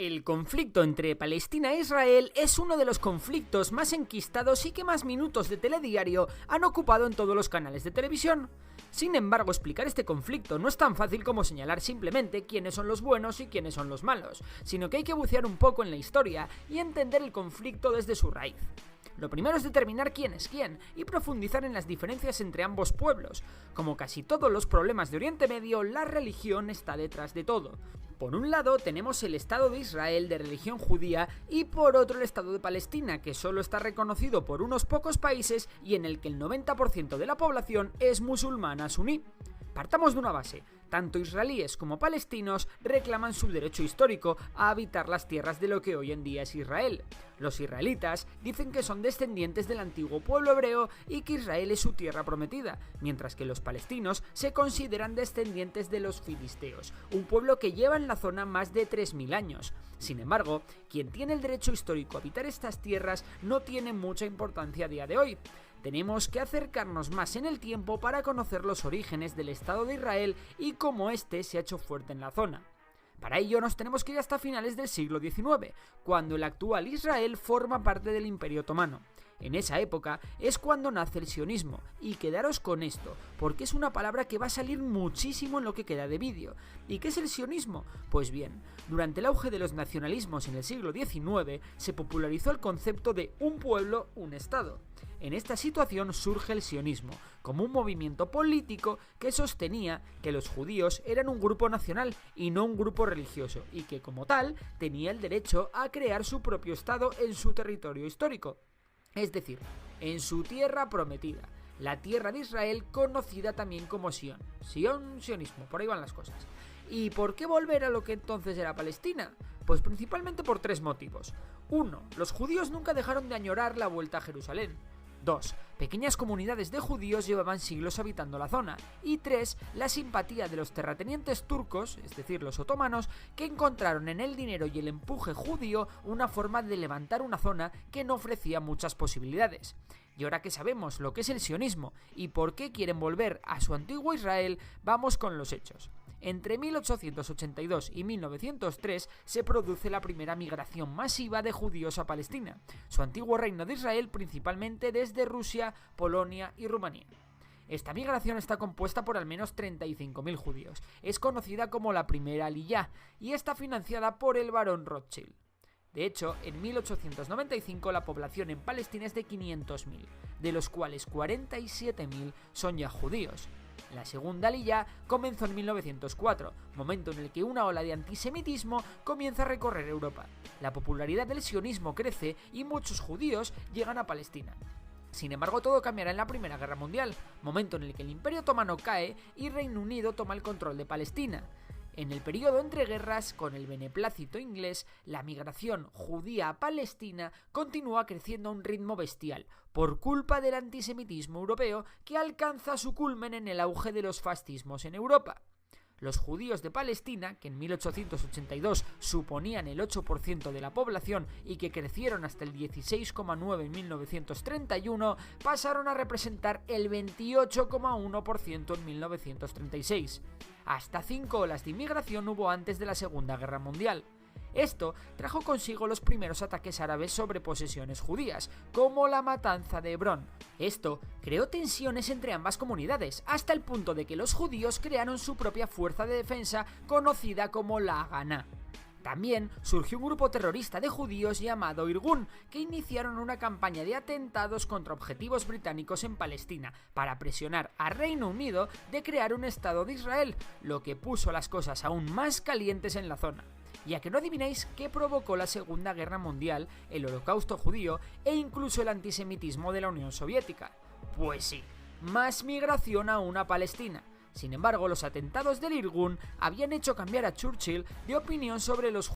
El conflicto entre Palestina e Israel es uno de los conflictos más enquistados y que más minutos de telediario han ocupado en todos los canales de televisión. Sin embargo, explicar este conflicto no es tan fácil como señalar simplemente quiénes son los buenos y quiénes son los malos, sino que hay que bucear un poco en la historia y entender el conflicto desde su raíz. Lo primero es determinar quién es quién y profundizar en las diferencias entre ambos pueblos. Como casi todos los problemas de Oriente Medio, la religión está detrás de todo. Por un lado tenemos el Estado de Israel de religión judía y por otro el Estado de Palestina, que solo está reconocido por unos pocos países y en el que el 90% de la población es musulmana suní. Partamos de una base. Tanto israelíes como palestinos reclaman su derecho histórico a habitar las tierras de lo que hoy en día es Israel. Los israelitas dicen que son descendientes del antiguo pueblo hebreo y que Israel es su tierra prometida, mientras que los palestinos se consideran descendientes de los filisteos, un pueblo que lleva en la zona más de 3000 años. Sin embargo, quien tiene el derecho histórico a habitar estas tierras no tiene mucha importancia a día de hoy. Tenemos que acercarnos más en el tiempo para conocer los orígenes del Estado de Israel y cómo éste se ha hecho fuerte en la zona. Para ello nos tenemos que ir hasta finales del siglo XIX, cuando el actual Israel forma parte del Imperio Otomano. En esa época es cuando nace el sionismo, y quedaros con esto, porque es una palabra que va a salir muchísimo en lo que queda de vídeo. ¿Y qué es el sionismo? Pues bien, durante el auge de los nacionalismos en el siglo XIX se popularizó el concepto de un pueblo, un Estado. En esta situación surge el sionismo, como un movimiento político que sostenía que los judíos eran un grupo nacional y no un grupo religioso, y que como tal tenía el derecho a crear su propio Estado en su territorio histórico. Es decir, en su tierra prometida, la tierra de Israel conocida también como Sion. Sionismo, por ahí van las cosas. ¿Y por qué volver a lo que entonces era Palestina? Pues principalmente por tres motivos. 1. Los judíos nunca dejaron de añorar la vuelta a Jerusalén. 2. Pequeñas comunidades de judíos llevaban siglos habitando la zona. Y 3. La simpatía de los terratenientes turcos, es decir, los otomanos, que encontraron en el dinero y el empuje judío una forma de levantar una zona que no ofrecía muchas posibilidades. Y ahora que sabemos lo que es el sionismo y por qué quieren volver a su antiguo Israel, vamos con los hechos. Entre 1882 y 1903 se produce la primera migración masiva de judíos a Palestina, su antiguo reino de Israel, principalmente desde Rusia, Polonia y Rumanía. Esta migración está compuesta por al menos 35.000 judíos, es conocida como la primera Aliyá y está financiada por el barón Rothschild. De hecho, en 1895 la población en Palestina es de 500.000, de los cuales 47.000 son ya judíos. La segunda Aliyá comenzó en 1904, momento en el que una ola de antisemitismo comienza a recorrer Europa. La popularidad del sionismo crece y muchos judíos llegan a Palestina. Sin embargo, todo cambiará en la Primera Guerra Mundial, momento en el que el Imperio Otomano cae y Reino Unido toma el control de Palestina. En el periodo entre guerras, con el beneplácito inglés, la migración judía a Palestina continúa creciendo a un ritmo bestial, por culpa del antisemitismo europeo que alcanza su culmen en el auge de los fascismos en Europa. Los judíos de Palestina, que en 1882 suponían el 8% de la población y que crecieron hasta el 16,9% en 1931, pasaron a representar el 28,1% en 1936. Hasta 5 olas de inmigración hubo antes de la Segunda Guerra Mundial. Esto trajo consigo los primeros ataques árabes sobre posesiones judías, como la matanza de Hebrón. Esto creó tensiones entre ambas comunidades, hasta el punto de que los judíos crearon su propia fuerza de defensa conocida como la Haganá. También surgió un grupo terrorista de judíos llamado Irgun, que iniciaron una campaña de atentados contra objetivos británicos en Palestina para presionar a Reino Unido de crear un Estado de Israel, lo que puso las cosas aún más calientes en la zona. Y a que no adivináis qué provocó la Segunda Guerra Mundial, el Holocausto judío e incluso el antisemitismo de la Unión Soviética. Pues sí, más migración aún a Palestina. Sin embargo, los atentados del Irgun habían hecho cambiar a Churchill de opinión sobre los